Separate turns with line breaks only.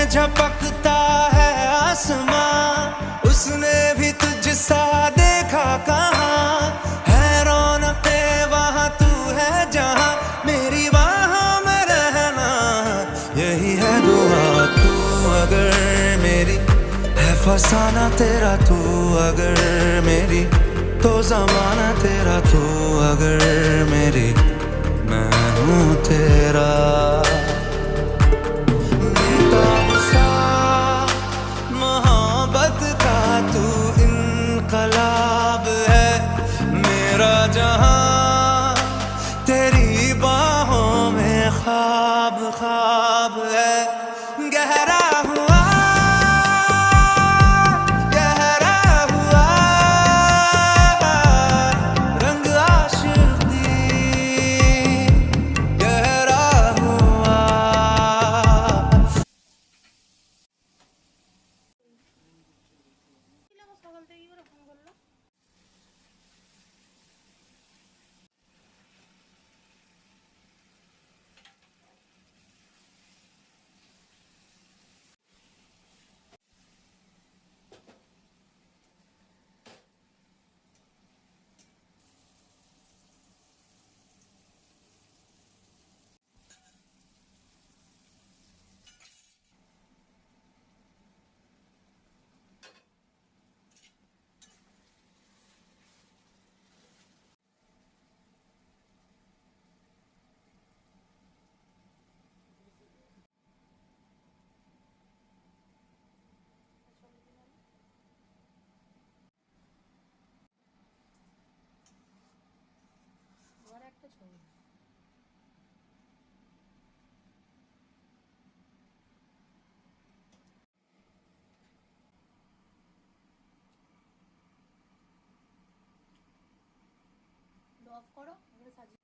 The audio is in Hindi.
झपकता है आसमां, उसने भी तुझसा देखा कहाँ। है रौनके वहाँ तू है जहाँ, मेरी बाहों में रहना यही है दुआ। तू अगर मेरी है फसाना तेरा, तू अगर मेरी तो जमाना तेरा, तू अगर मेरी मैं हूँ तेरा। बेताब सा मोहब्बत का तू इनकलाब है, मेरा जहां तेरी बाहों में ख्वाब ख्वाब है। गहरा हुआ गहरा हुआ रंग आशिकी, गहरा हुआ।
সকাল থেকে করে ফোন করলো। আবার একটা ছবি অফ করো, সাজিয়ে